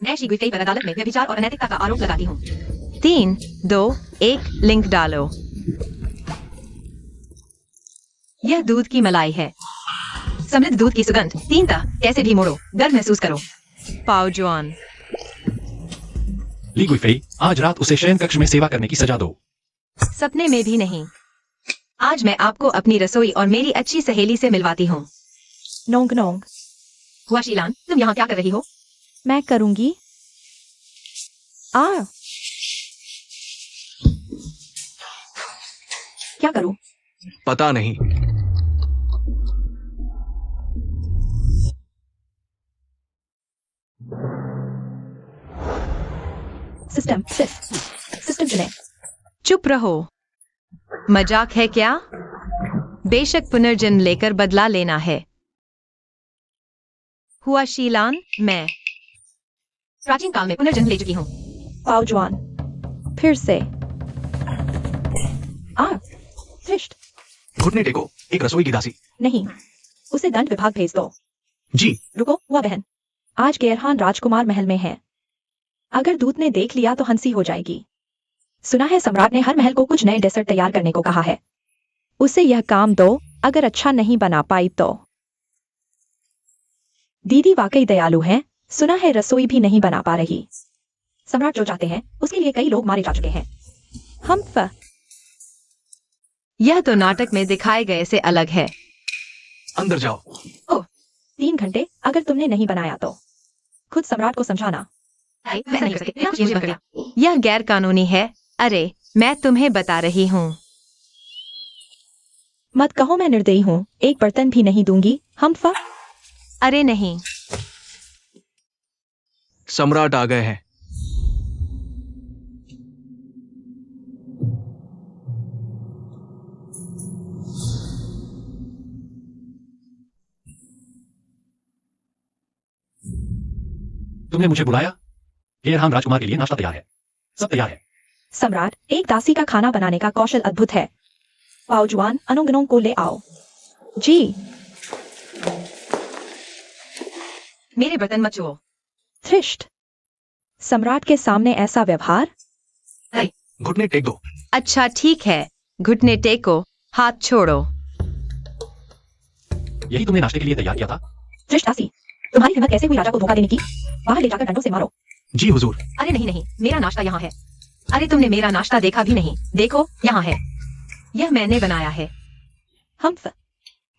मैं शी गुइफेई पर अदालत में व्यभिचार और अनैतिकता का आरोप लगाती हूँ। 3, 2, 1 लिंक डालो। यह दूध की मलाई है। समृद्ध दूध की सुगंध। 3 कैसे भी मोड़ो, गर्व महसूस करो। पाओ जुआन। ली गुइफेई, आज रात उसे शयन कक्ष में सेवा करने की सजा दो। सपने में भी नहीं। आज मैं आपको अपनी रसोई और मेरी अच्छी सहेली से मिलवाती हूँ। नोंग नोंग। हुआ शीलान, तुम यहाँ क्या कर रही हो? मैं करूंगी। क्या करूँ? पता नहीं। सिस्टम चुने। चुप रहो। मजाक है क्या? बेशक पुनर्जन्म लेकर बदला लेना है। हुआ शीलान, मैं प्राचीन काल में पुनर्जन्म ले चुकी हूँ। पाओ जुआन। फिर से। श्रेष्ठ। घुटने टेको, एक रसोई की दासी। नहीं, उसे दंड विभाग भेज दो। जी। रुको, हुआ बहन। आज गेरहान राजकुमार महल में है। अगर दूत ने देख लिया तो हंसी हो जाएगी। सुना है सम्राट ने हर महल को कुछ नए डेसर्ट तैयार करने को कहा है। उसे यह काम दो, अगर अच्छा नहीं बना पाई तो। दीदी वाकई दयालु हैं, सुना है रसोई भी नहीं बना पा रही। सम्राट जो चाहते हैं उसके लिए कई लोग मारे जा चुके हैं। यह तो नाटक में दिखाए गए से अलग है। अंदर जाओ। 3 घंटे अगर तुमने नहीं बनाया तो खुद सम्राट को समझाना। मैं नहीं कर सकती, बिना मुझे बंद कर दिया। यह गैर कानूनी है। अरे, मैं तुम्हें बता रही हूँ। मत कहो मैं निर्दयी हूँ, एक बर्तन भी नहीं दूंगी। अरे नहीं। सम्राट आ गए हैं। तुमने मुझे बुलाया? गेरहान राजकुमार के लिए नाश्ता तैयार है। सब तैयार है। सम्राट, एक दासी का खाना बनाने का कौशल अद्भुत है। पाओ जुआन, अनुगनों को ले आओ। जी। मेरे बर्तन मत छुओ। धृष्ट। सम्राट के सामने ऐसा व्यवहार। घुटने टेक दो। अच्छा ठीक है, घुटने टेको, हाथ छोड़ो। यही तुमने नाश्ते के लिए तैयार किया था? धृष्ट दासी, तुम्हारी हिम्मत कैसे हुई राजा को धोखा देने की? बाहर ले जाकर डंडों से मारो। जी हुजूर। अरे नहीं नहीं, मेरा नाश्ता यहाँ है। अरे तुमने मेरा नाश्ता देखा भी नहीं। देखो, यहाँ है। यह मैंने बनाया है।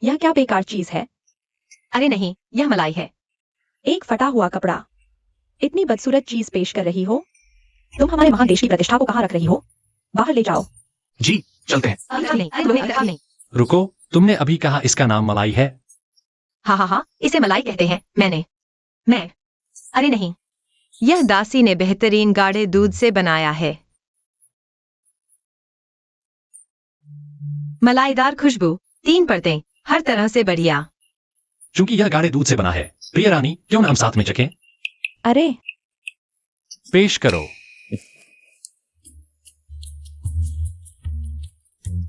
यह क्या बेकार चीज है? अरे नहीं, यह मलाई है। एक फटा हुआ कपड़ा। इतनी बदसूरत चीज पेश कर रही हो? तुम हमारे महादेश की प्रतिष्ठा को कहाँ रख रही हो? बाहर ले जाओ। जी, चलते हैं। नहीं। रुको, तुमने अभी कहा इसका नाम मलाई है? हाँ, इसे मलाई कहते हैं। मैं अरे नहीं। यह दासी ने बेहतरीन गाढ़े दूध से बनाया है। मलाईदार खुशबू, 3 परतें, हर तरह से बढ़िया। चूंकि यह गाढ़े दूध से बना है, प्रिय रानी, क्यों ना हम साथ में चखें? अरे पेश करो।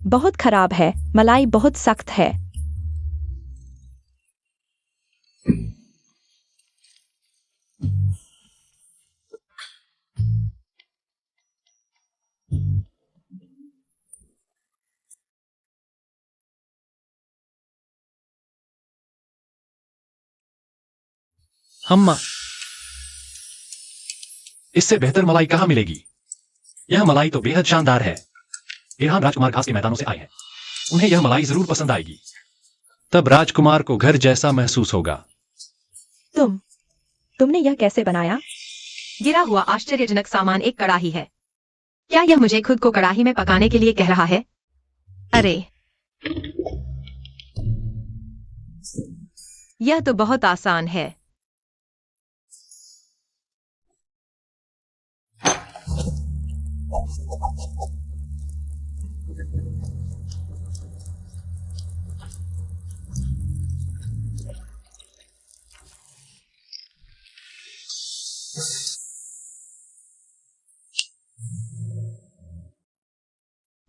बहुत खराब है, मलाई बहुत सख्त है। हम इससे बेहतर मलाई कहाँ मिलेगी? यह मलाई तो बेहद शानदार है। गेरहान राजकुमार घास के मैदानों से आए हैं। उन्हें यह मलाई जरूर पसंद आएगी। तब राजकुमार को घर जैसा महसूस होगा। तुमने यह कैसे बनाया? गिरा हुआ आश्चर्यजनक सामान एक कड़ाही है। क्या यह मुझे खुद को कड़ाही में पकाने के लिए कह रहा है? अरे, यह तो बहुत आसान है।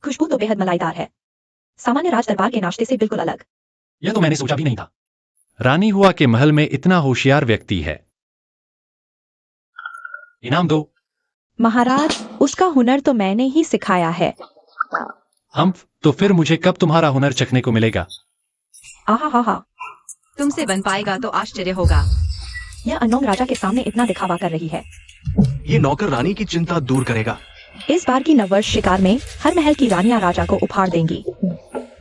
खुशबू तो बेहद मलाईदार है। सामान्य राज दरबार के नाश्ते से बिल्कुल अलग। यह तो मैंने सोचा भी नहीं था। रानी हुआ के महल में इतना होशियार व्यक्ति है। इनाम दो। महाराज, उसका हुनर तो मैंने ही सिखाया है। हम्फ, तो फिर मुझे कब तुम्हारा हुनर चखने को मिलेगा? आहा हा हा, तुमसे बन पाएगा तो आश्चर्य होगा। यह अनोंग राजा के सामने इतना दिखावा कर रही है। ये नौकर रानी की चिंता दूर करेगा। इस बार की नववर्ष शिकार में हर महल की रानियां राजा को उपहार देंगी।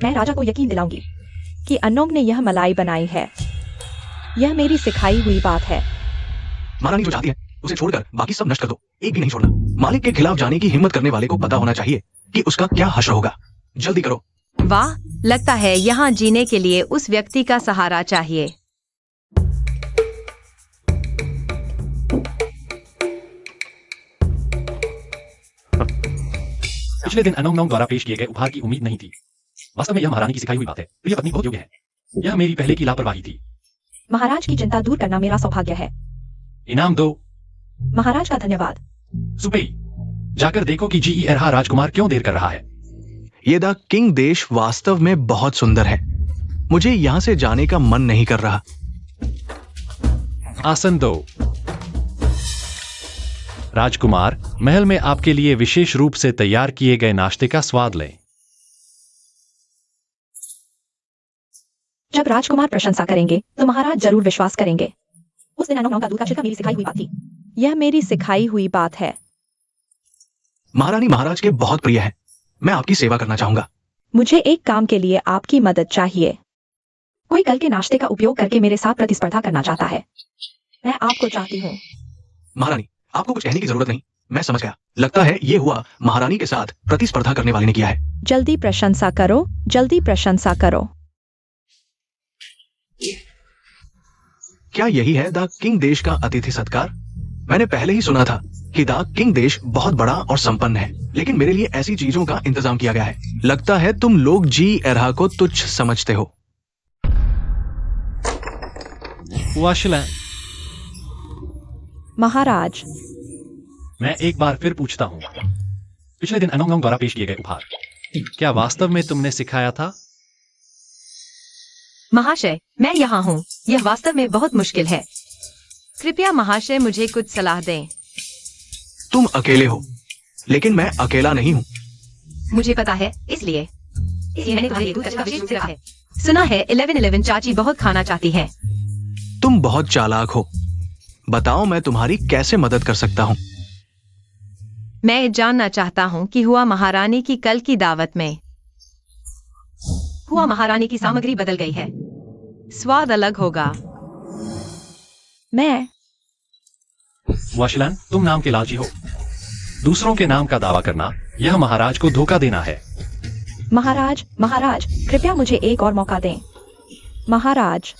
मैं राजा को यकीन दिलाऊंगी कि अनोंग ने यह मलाई बनाई है। यह मेरी सिखाई हुई बात है। महारानी जो चाहती है उसे छोड़कर बाकी सब नष्ट कर दो, एक भी नहीं छोड़ना। मालिक के खिलाफ जाने की हिम्मत करने वाले को पता होना चाहिए कि उसका क्या हश्र होगा। जल्दी करो। वाह, लगता है यहाँ जीने के लिए उस व्यक्ति का सहारा चाहिए। पिछले दिन अनोंग नोंग द्वारा पेश किए गए उपहार की उम्मीद नहीं थी। वास्तव में यह महारानी की सिखाई हुई बात है। प्रिय पत्नी बहुत योग्य है। यह मेरी पहले की लापरवाही थी। महाराज की चिंता दूर करना मेरा सौभाग्य है। इनाम दो। महाराज का धन्यवाद। सुपेई, जाकर देखो कि जी एरहा राजकुमार क्यों देर कर रहा है। ये द किंग देश वास्तव में बहुत सुंदर है। मुझे यहाँ से जाने का मन नहीं कर रहा। आसन दो। राजकुमार, महल में आपके लिए विशेष रूप से तैयार किए गए नाश्ते का स्वाद लें। जब राजकुमार प्रशंसा करेंगे तो महाराज जरूर विश्वास करेंगे। उस दिन अनोंग नोंग का दूध का छिलका मेरी सिखाई हुई बात थी। यह मेरी सिखाई हुई बात है। महारानी महाराज के बहुत प्रिय है। मैं आपकी सेवा करना चाहूंगा। मुझे एक काम के लिए आपकी मदद चाहिए। कोई कल के नाश्ते का उपयोग करके मेरे साथ प्रतिस्पर्धा करना चाहता है। मैं आपको चाहती हूँ। महारानी, आपको कुछ कहने की जरूरत नहीं, मैं समझ गया। लगता है ये हुआ महारानी के साथ प्रतिस्पर्धा करने वाले ने किया है। जल्दी प्रशंसा करो, जल्दी प्रशंसा करो। क्या यही है द किंग देश का अतिथि सत्कार? मैंने पहले ही सुना था कि द किंग देश बहुत बड़ा और संपन्न है, लेकिन मेरे लिए ऐसी चीजों का इंतजाम किया गया है। लगता है तुम लोग जी एरहा को तुच्छ समझते हो। वाशिला, महाराज, मैं एक बार फिर पूछता हूँ, पिछले दिन अनोंग नोंग द्वारा पेश किए गए उपहार क्या वास्तव में तुमने सिखाया था? महाशय, मैं यहाँ हूँ। यह वास्तव में बहुत मुश्किल है। कृपया महाशय मुझे कुछ सलाह दें। तुम अकेले हो, लेकिन मैं अकेला नहीं हूँ। मुझे पता है, इसलिए मैंने तुम्हारे लिए दूध का छिलका विशेष रूप से रखा है। सुना है 11-11 चाची बहुत खाना चाहती है। तुम बहुत चालाक हो। बताओ मैं तुम्हारी कैसे मदद कर सकता हूँ। मैं जानना चाहता हूँ कि हुआ महारानी की कल की दावत में हुआ महारानी की सामग्री बदल गई है। स्वाद अलग होगा। मैं वाशिलान, तुम नाम के लालची हो। दूसरों के नाम का दावा करना यह महाराज को धोखा देना है। महाराज, महाराज, कृपया मुझे एक और मौका दें। महाराज,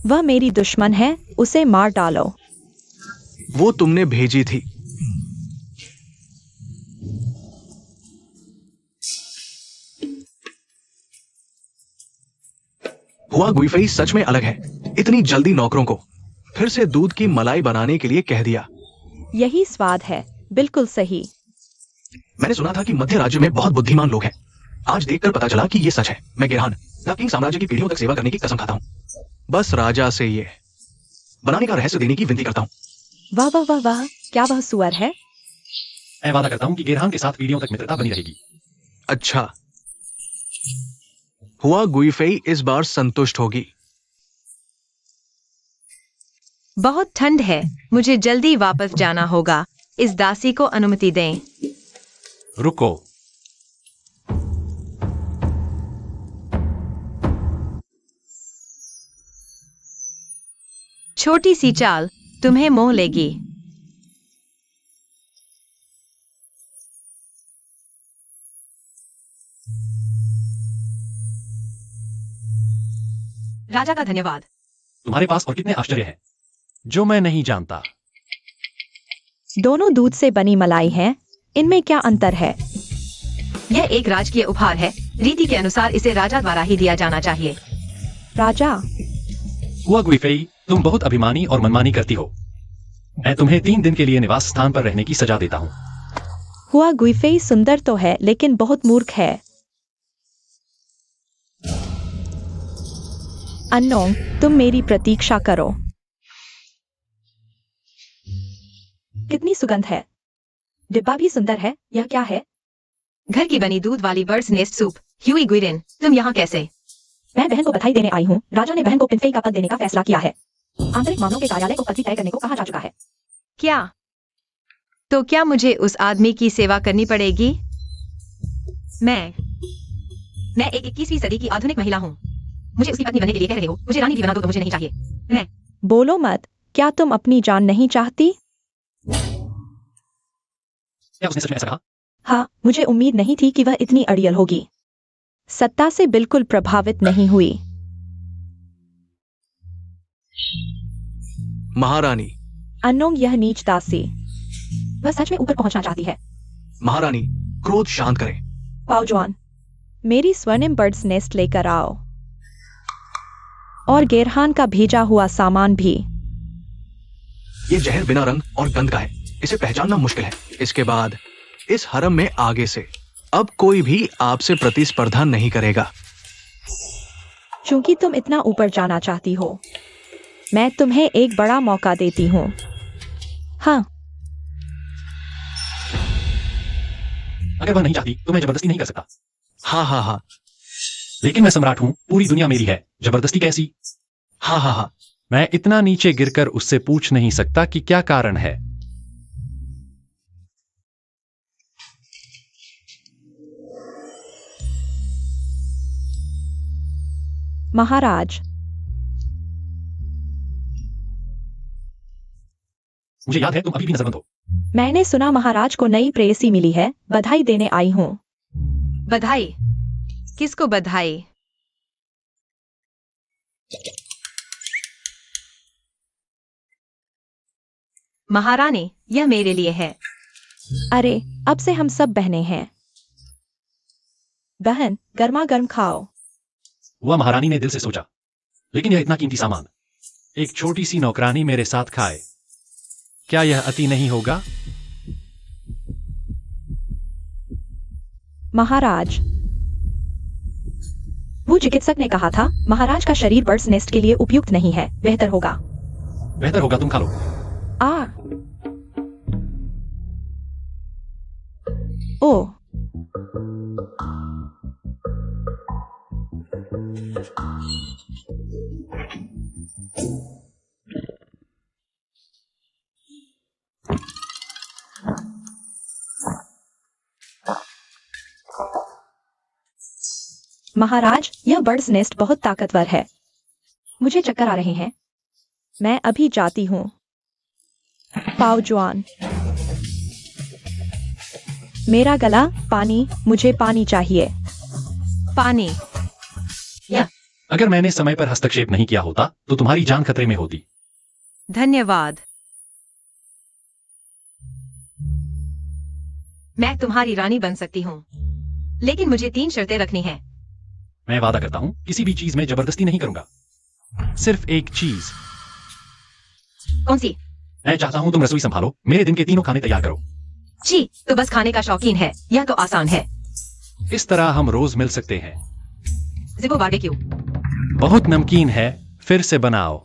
वह मेरी दुश्मन है, उसे मार डालो। वो तुमने भेजी थी। हुआ गुइफई सच में अलग है। इतनी जल्दी नौकरों को फिर से दूध की मलाई बनाने के लिए कह दिया। यही स्वाद है, बिल्कुल सही। मैंने सुना था कि मध्य राज्य में बहुत बुद्धिमान लोग हैं। आज देखकर पता चला कि ये सच है। मैं गिरहान द किंग साम्राज्य की पीढ़ियों तक सेवा करने की कसम खाता हूँ। बस राजा से ये बनाने का रहस्य देने की विनती करता हूँ। वाह वाह वाह वाह, क्या वह सुअर है? मैं वादा करता हूँ कि गेरहान के साथ पीढ़ियों तक मित्रता बनी रहेगी। अच्छा, हुआ गुइफई इस बार संतुष्ट होगी। बहुत ठंड है, मुझे जल्दी वापस जाना होगा। इस दासी को अनुमति दें। रुको, छोटी सी चाल तुम्हें मोह लेगी। राजा का धन्यवाद। तुम्हारे पास और कितने आश्चर्य हैं जो मैं नहीं जानता। दोनों दूध से बनी मलाई है, इनमें क्या अंतर है? यह एक राजकीय उपहार है। रीति के अनुसार इसे राजा द्वारा ही दिया जाना चाहिए। राजा, हुआ गुइफेई, तुम बहुत अभिमानी और मनमानी करती हो। मैं तुम्हें 3 दिन के लिए निवास स्थान पर रहने की सजा देता हूँ। हुआ गुइफेई सुंदर तो है लेकिन बहुत मूर्ख है। अन्नोंग, तुम मेरी प्रतीक्षा करो। कितनी सुगंध है। डिब्बा भी सुंदर है। यह क्या है? घर की बनी दूध वाली बर्ड्स नेस्ट सूप। ह्यूई गुइरेन, तुम यहाँ कैसे? मैं बहन को बधाई देने आई हूँ। राजा ने बहन को पिनफेई का पद देने का फैसला किया है। आंतरिक मामलों के कार्यालय को पद भी तय करने को कहा जा चुका है। क्या? तो क्या मुझे उस आदमी की सेवा करनी पड़ेगी? मैं एक 21वीं सदी की आधुनिक महिला हूँ। मुझे उसकी पत्नी बनने के लिए कह रहे हो? मुझे रानी भी बना दो तो मुझे नहीं चाहिए। मैं बोलो मत। क्या तुम अपनी जान नहीं चाहती? क्या उसने सच में ऐसा कहा? हाँ, मुझे उम्मीद नहीं थी कि वह इतनी अड़ियल होगी। सत्ता से बिल्कुल प्रभावित नहीं हुई। महारानी, अन्नोंग, यह नीच दासी। वह सच में ऊपर पहुंचना चाहती है। महारानी, क्रोध शांत करें। पाओजवान, मेरी स्वर्णिम बर्ड्स नेस्ट लेकर आओ। और गेरहान का भेजा हुआ सामान भी। ये जहर बिना रंग और गंध का है। इसे पहचानना मुश्किल है। इसके बाद इस हरम में आगे से अब कोई भी आपसे प्रतिस्पर्धा नहीं करेगा। चूंकि तुम इतना ऊपर जाना चाहती हो, मैं तुम्हें एक बड़ा मौका देती हूँ। हाँ, अगर वह नहीं चाहती तो मैं जबरदस्ती नहीं कर सकता। हाँ हाँ हाँ लेकिन मैं सम्राट हूँ, पूरी दुनिया मेरी है। जबरदस्ती कैसी? हाँ हाँ हाँ। मैं इतना नीचे गिरकर उससे पूछ नहीं सकता कि क्या कारण है। महाराज, मुझे याद है तुम अभी भी नजरबंद हो। मैंने सुना महाराज को नई प्रेयसी मिली है। बधाई देने आई हूँ। बधाई? किसको बधाई? महारानी, यह मेरे लिए है। अरे, अब से हम सब बहनें हैं। बहन, गर्मा गर्म खाओ। वह महारानी ने दिल से सोचा, लेकिन यह इतना कीमती सामान एक छोटी सी नौकरानी मेरे साथ खाए, क्या यह अति नहीं होगा? महाराज, वो चिकित्सक ने कहा था महाराज का शरीर बर्ड्स नेस्ट के लिए उपयुक्त नहीं है। बेहतर होगा तुम खा लो। आ ओ महाराज, यह बर्ड्स नेस्ट बहुत ताकतवर है। मुझे चक्कर आ रहे हैं। मैं अभी जाती हूँ। पाओजवान, मेरा गला। पानी, मुझे पानी चाहिए। पानी? अगर मैंने समय पर हस्तक्षेप नहीं किया होता तो तुम्हारी जान खतरे में होती। धन्यवाद। मैं तुम्हारी रानी बन सकती हूँ, लेकिन मुझे 3 शर्तें रखनी हैं। मैं वादा करता हूँ किसी भी चीज में जबरदस्ती नहीं करूंगा। सिर्फ एक चीज। कौन सी? मैं चाहता हूँ तुम रसोई संभालो, मेरे दिन के 3 खाने तैयार करो। जी, तो बस खाने का शौकीन है। यह तो आसान है। इस तरह हम रोज मिल सकते हैं। जिबो बारबेक्यू। बहुत नमकीन है, फिर से बनाओ।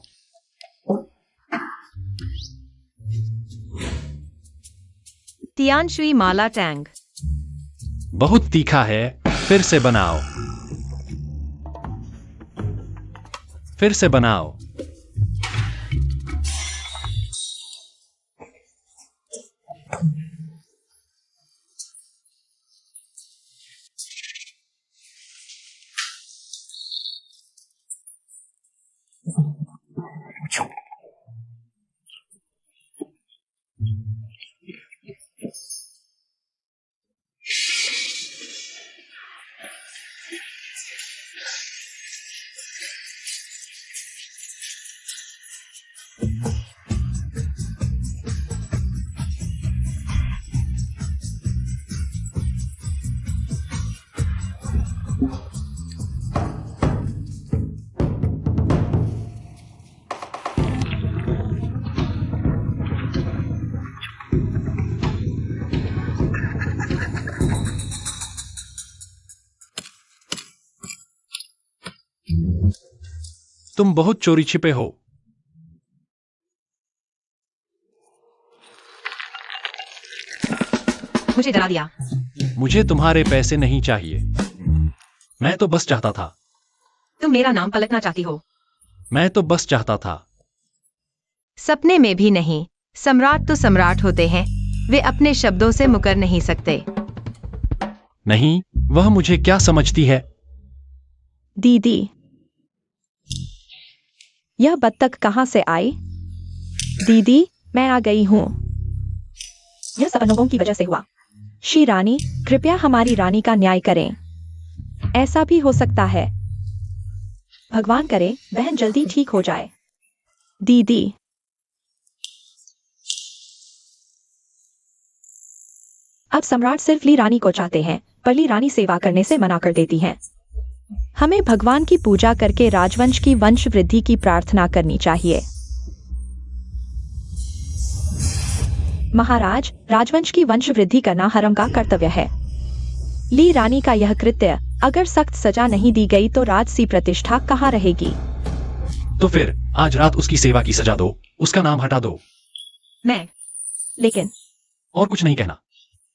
तियानशुई माला टैंग। बहुत तीखा है, फिर से बनाओ। फिर से बनाओ। तुम बहुत चोरी छिपे हो। मुझे डरा दिया। मुझे तुम्हारे पैसे नहीं चाहिए। मैं तो बस चाहता था। तुम मेरा नाम पलटना चाहती हो। मैं तो बस चाहता था। सपने में भी नहीं। सम्राट तो सम्राट होते हैं, वे अपने शब्दों से मुकर नहीं सकते। नहीं, वह मुझे क्या समझती है? दीदी, यह बत्तख कहाँ से आई? दीदी, मैं आ गई हूँ। यह सब लोगों की वजह से हुआ। श्री रानी, कृपया हमारी रानी का न्याय करें। ऐसा भी हो सकता है। भगवान करे बहन जल्दी ठीक हो जाए। दीदी, अब सम्राट सिर्फ ली रानी को चाहते हैं, पर ली रानी सेवा करने से मना कर देती हैं। हमें भगवान की पूजा करके राजवंश की वंश वृद्धि की प्रार्थना करनी चाहिए। महाराज, राजवंश की वंश वृद्धि करना हरम का कर्तव्य है। ली रानी का यह कृत्य अगर सख्त सजा नहीं दी गई तो राजसी प्रतिष्ठा कहाँ रहेगी? तो फिर आज रात उसकी सेवा की सजा दो, उसका नाम हटा दो। मैं लेकिन और कुछ नहीं कहना।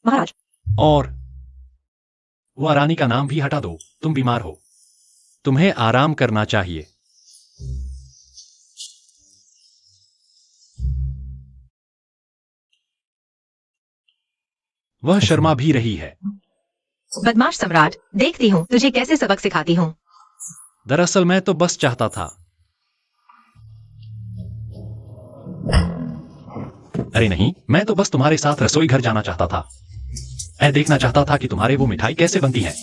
महाराज, और वह रानी का नाम भी हटा दो। तुम बीमार हो, तुम्हें आराम करना चाहिए। वह शर्मा भी रही है। बदमाश सम्राट, देखती हूँ तुझे कैसे सबक सिखाती हूँ। दरअसल मैं तो बस चाहता था। अरे नहीं, मैं तो बस तुम्हारे साथ रसोई घर जाना चाहता था। मैं देखना चाहता था कि तुम्हारे वो मिठाई कैसे बनती है,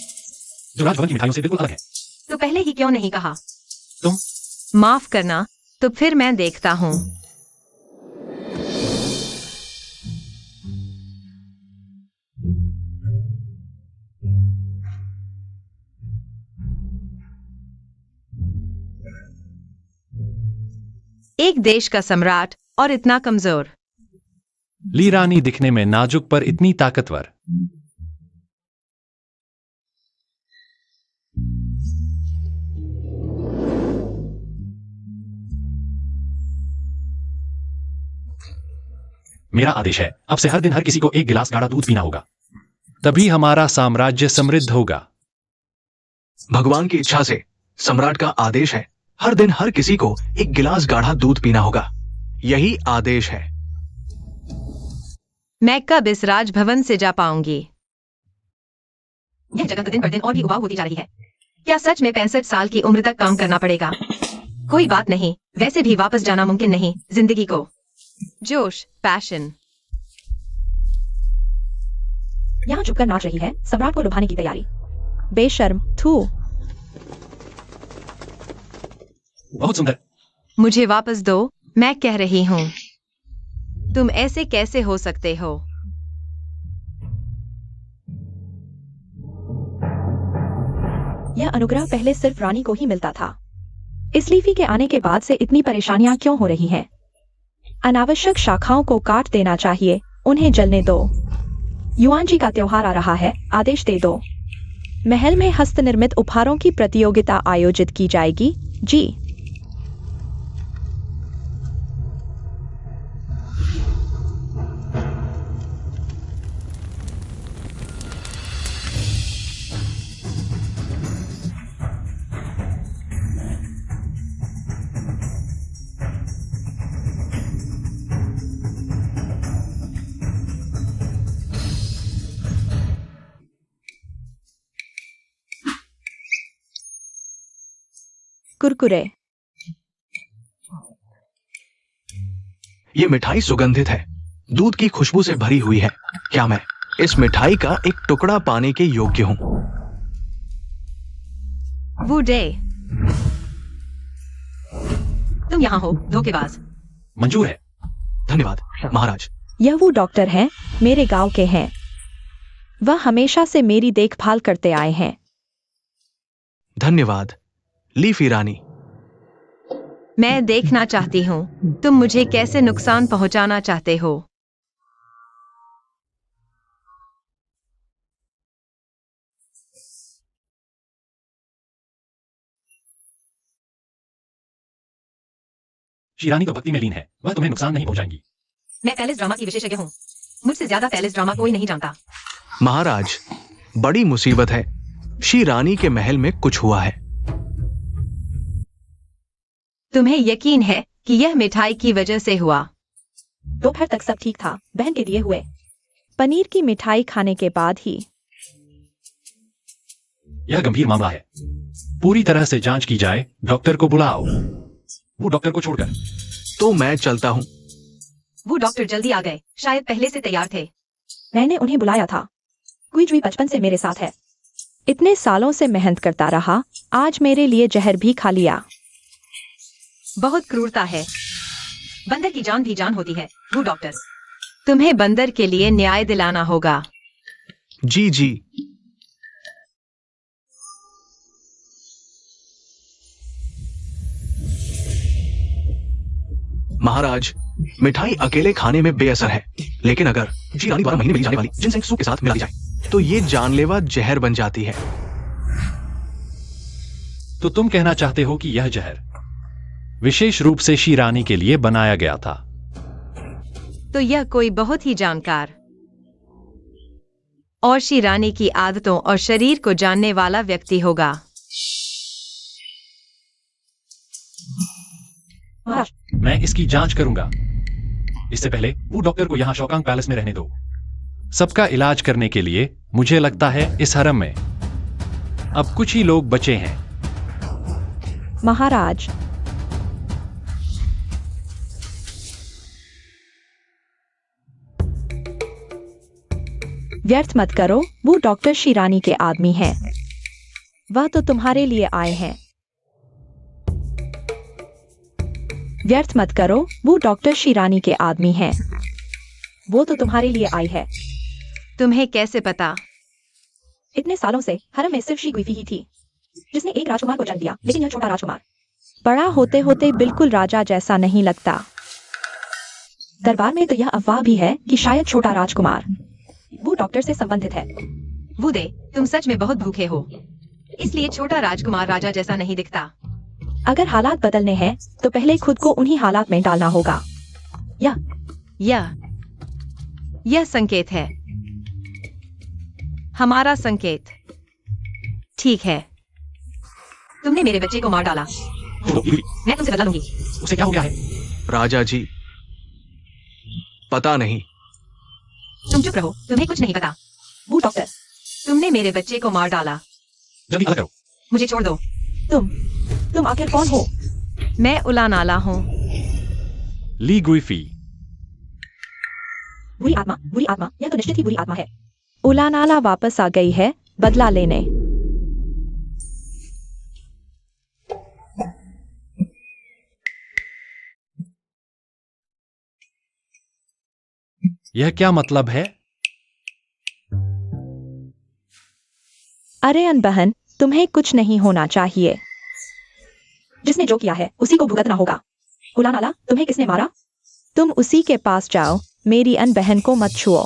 जो राजभवन की मिठाइयों से बिल्कुल अलग है। तो पहले ही क्यों नहीं कहा? तुम माफ करना, तो फिर मैं देखता हूँ। एक देश का सम्राट और इतना कमजोर। ली रानी दिखने में नाजुक पर इतनी ताकतवर। मेरा आदेश है, अब से हर दिन हर किसी को एक गिलास गाढ़ा दूध पीना होगा, तभी हमारा साम्राज्य समृद्ध होगा। भगवान की इच्छा से सम्राट का आदेश है, हर दिन हर किसी को एक गिलास गाढ़ा दूध पीना होगा। यही आदेश है। मैं कब इस राजभवन से जा पाऊंगी? यह जगह दिन पर दिन और भी उबाऊ होती जा रही है। क्या सच में 65 साल की उम्र तक काम करना पड़ेगा? कोई बात नहीं, वैसे भी वापस जाना मुमकिन नहीं जिंदगी को। जोश, पैशन। यहाँ चुपकर नाच रही है, सम्राट को लुभाने की तैयारी। बेशर्म, थू। बहुत सुंदर। मुझे वापस दो, मैं कह रही हूँ। तुम ऐसे कैसे हो सकते हो? यह अनुग्रह पहले सिर्फ रानी को ही मिलता था। इस लीफी के आने के बाद से इतनी परेशानियां क्यों हो रही हैं? अनावश्यक शाखाओं को काट देना चाहिए, उन्हें जलने दो। युआन जी का त्योहार आ रहा है, आदेश दे दो। महल में हस्तनिर्मित उपहारों की प्रतियोगिता आयोजित की जाएगी। जी। कुरकुरे। ये मिठाई सुगंधित है, दूध की खुशबू से भरी हुई है। क्या मैं इस मिठाई का एक टुकड़ा पाने के योग्य हूँ? वुडे, तुम यहाँ हो, धोखेबाज। मंजूर है। धन्यवाद महाराज। यह वो डॉक्टर हैं, मेरे गांव के हैं। वह हमेशा से मेरी देखभाल करते आए हैं। धन्यवाद लीफी रानी। मैं देखना चाहती हूँ तुम मुझे कैसे नुकसान पहुंचाना चाहते हो। शीरानी तो भक्ति में लीन है, वह तुम्हें नुकसान नहीं पहुंचाएंगी। मैं पैलेस ड्रामा की विशेषज्ञ हूँ। मुझसे ज्यादा पैलेस ड्रामा कोई नहीं जानता। महाराज, बड़ी मुसीबत है। शी रानी के महल में कुछ हुआ है। तुम्हें यकीन है कि यह मिठाई की वजह से हुआ? दोपहर तक सब ठीक था, बहन के दिए हुए पनीर की मिठाई खाने के बाद ही। यह गंभीर मामला है, पूरी तरह से जांच की जाए। डॉक्टर को बुलाओ। वो डॉक्टर को छोड़कर। तो मैं चलता हूँ। वो डॉक्टर जल्दी आ गए, शायद पहले से तैयार थे। मैंने उन्हें बुलाया था। क्विज बचपन से मेरे साथ है। इतने सालों से मेहनत करता रहा, आज मेरे लिए जहर भी खा लिया। बहुत क्रूरता है। बंदर की जान भी जान होती है। वो डॉक्टर। तुम्हें बंदर के लिए न्याय दिलाना होगा। जी जी। महाराज, मिठाई अकेले खाने में बेअसर है, लेकिन अगर शी रानी द्वारा महीने मिली जाने वाली जिनसेंग सूप के साथ मिला दी जाए तो ये जानलेवा जहर बन जाती है। तो तुम कहना चाहते हो कि यह जहर विशेष रूप से शीरानी के लिए बनाया गया था? तो यह कोई बहुत ही जानकार और शीरानी की आदतों और शरीर को जानने वाला व्यक्ति होगा। मैं इसकी जांच करूंगा। इससे पहले वो डॉक्टर को यहां शौकांग पैलेस में रहने दो। सबका इलाज करने के लिए मुझे लगता है इस हरम में अब कुछ ही लोग बचे हैं। महाराज, व्यर्थ मत करो, वो डॉक्टर शीरानी के आदमी हैं। वह तो तुम्हारे लिए आए हैं। व्यर्थ मत करो, वो डॉक्टर शीरानी के आदमी हैं। वो तो तुम्हारे लिए आई है। तुम्हें कैसे पता? इतने सालों से हरम में सिर्फ शी गुइफी ही थी जिसने एक राजकुमार को जन्म दिया, लेकिन यह छोटा राजकुमार बड़ा होते होते बिल्कुल राजा जैसा नहीं लगता। दरबार में तो यह अफवाह भी है कि शायद छोटा राजकुमार वो डॉक्टर से संबंधित है। वुदे, तुम सच में बहुत भूखे हो, इसलिए छोटा राजकुमार राजा जैसा नहीं दिखता। अगर हालात बदलने हैं तो पहले खुद को उन्हीं हालात में डालना होगा। यह संकेत है, हमारा संकेत। ठीक है। तुमने मेरे बच्चे को मार डाला। मैं तुमसे बदला लूंगी। उसे क्या हो गया है? राजा जी, पता नहीं। तुम चुप रहो, तुम्हें कुछ नहीं पता। वो डॉक्टर, तुमने मेरे बच्चे को मार डाला। जल्दी अलग करो। मुझे छोड़ दो। तुम आखिर कौन हो? मैं उलानाला हूँ। ली गुइफी। बुरी आत्मा, यह तो निश्चित ही बुरी आत्मा है। उलानाला वापस आ गई है बदला लेने। यह क्या मतलब है? अरे अनबहन, तुम्हें कुछ नहीं होना चाहिए। जिसने जो किया है उसी को भुगतना होगा। उलानाला, तुम्हें किसने मारा? तुम उसी के पास जाओ, मेरी अनबहन को मत छुओ।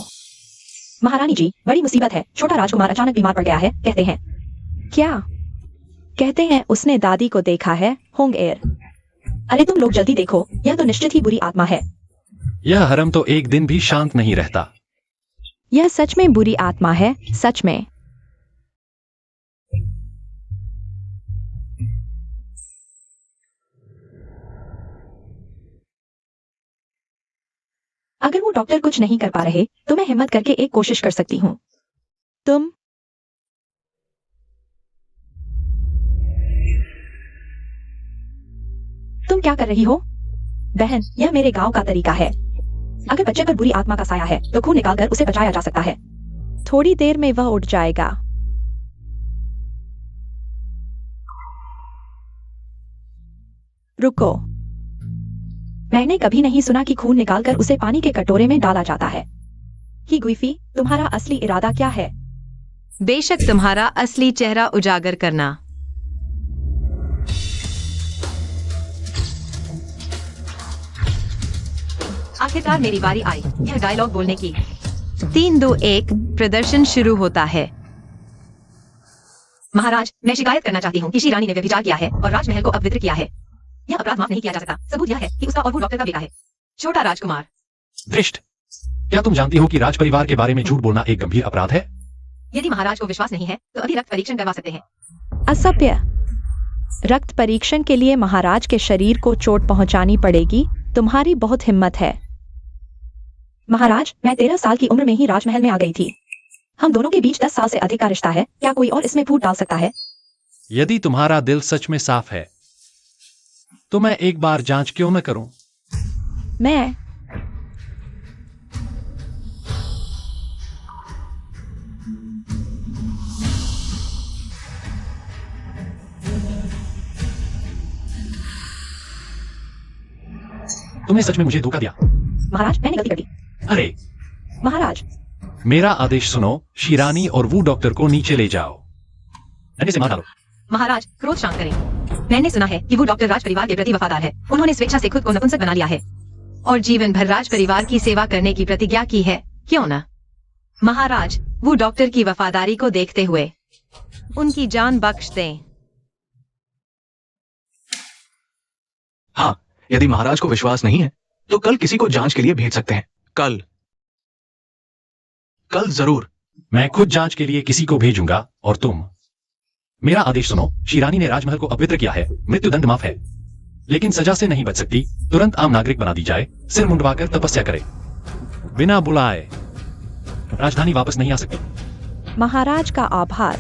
महारानी जी, बड़ी मुसीबत है। छोटा राजकुमार अचानक बीमार पड़ गया है, कहते हैं। क्या कहते हैं? उसने दादी को देखा है, होंग एयर। अरे तुम लोग जल्दी देखो, यह तो निश्चित ही बुरी आत्मा है। यह हरम तो एक दिन भी शांत नहीं रहता। यह सच में बुरी आत्मा है, सच में। अगर वो डॉक्टर कुछ नहीं कर पा रहे तो मैं हिम्मत करके एक कोशिश कर सकती हूँ। तुम क्या कर रही हो? बहन, यह मेरे गांव का तरीका है। अगर बच्चे पर बुरी आत्मा का साया है तो खून निकालकर उसे बचाया जा सकता है। थोड़ी देर में वह उठ जाएगा। रुको, मैंने कभी नहीं सुना कि खून निकालकर उसे पानी के कटोरे में डाला जाता है। ही गुइफी, तुम्हारा असली इरादा क्या है? बेशक तुम्हारा असली चेहरा उजागर करना। आखिरकार मेरी बारी आई यह डायलॉग बोलने की। 3, 2, 1 प्रदर्शन शुरू होता है। महाराज, मैं शिकायत करना चाहती हूँ कि शी रानी ने व्यभिचार किया है और राजमहल को अपवित्र किया है। यह अपराध माफ नहीं किया जा सकता। सबूत यह है कि उसका और वो डॉक्टर का बेटा है। छोटा राजकुमार। भ्रष्ट, क्या तुम जानती हो कि राज परिवार के बारे में झूठ बोलना एक गंभीर अपराध है? यदि महाराज को विश्वास नहीं है तो अभी रक्त परीक्षण करवा सकते हैं। असभ्य। रक्त परीक्षण के लिए महाराज के शरीर को चोट पहुंचानी पड़ेगी। तुम्हारी बहुत हिम्मत है। महाराज, मैं 13 साल की उम्र में ही राजमहल में आ गई थी। हम दोनों के बीच 10 साल से अधिक का रिश्ता है। क्या कोई और इसमें फूट डाल सकता है? यदि तुम्हारा दिल सच में साफ है तो मैं एक बार जांच क्यों न करूं? मैं तुमने सच में मुझे धोखा दिया। महाराज, मैंने गलती कर दी। अरे, महाराज, मेरा आदेश सुनो। शिरानी और वो डॉक्टर को नीचे ले जाओ। डंडे से मार डालो। महाराज, क्रोध शांत करें। मैंने सुना है कि वो डॉक्टर राज परिवार के प्रति वफादार है। उन्होंने स्वेच्छा से खुद को नपुंसक बना लिया है और जीवन भर राज परिवार की सेवा करने की प्रतिज्ञा की है, क्यों न? महाराज, वो डॉक्टर की वफादारी को देखते हुए उनकी जान बख्श दें। हाँ, यदि महाराज को विश्वास नहीं है तो कल किसी को जांच के लिए भेज सकते हैं। कल जरूर। मैं खुद जांच के लिए किसी को भेजूंगा। और तुम, मेरा आदेश सुनो। शिरानी ने राजमहल को अपवित्र किया है। मृत्युदंड माफ है, लेकिन सजा से नहीं बच सकती। तुरंत आम नागरिक बना दी जाए। सिर मुंडवाकर तपस्या करे। बिना बुलाए राजधानी वापस नहीं आ सकती। महाराज का आभार।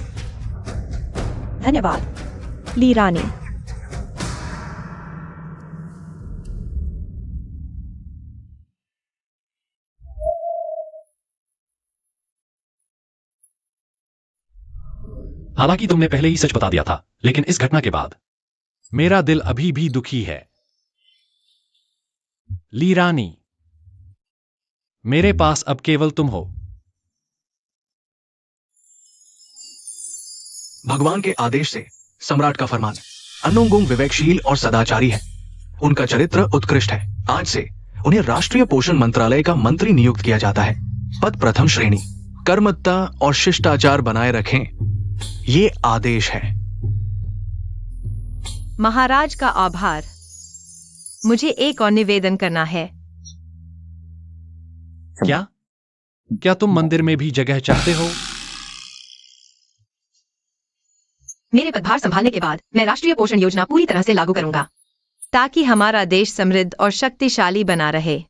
धन्यवाद, ली रानी। हालांकि तुमने पहले ही सच बता दिया था, लेकिन इस घटना के बाद मेरा दिल अभी भी दुखी है। ली रानी, मेरे पास अब केवल तुम हो। भगवान के आदेश से सम्राट का फरमान। अन्नोंगुम विवेकशील और सदाचारी है। उनका चरित्र उत्कृष्ट है। आज से उन्हें राष्ट्रीय पोषण मंत्रालय का मंत्री नियुक्त किया जाता है। पद प्रथम श्रेणी। कर्मठता और शिष्टाचार बनाए रखें, ये आदेश है। महाराज का आभार। मुझे एक और निवेदन करना है। क्या तुम मंदिर में भी जगह चाहते हो? मेरे पदभार संभालने के बाद मैं राष्ट्रीय पोषण योजना पूरी तरह से लागू करूंगा, ताकि हमारा देश समृद्ध और शक्तिशाली बना रहे।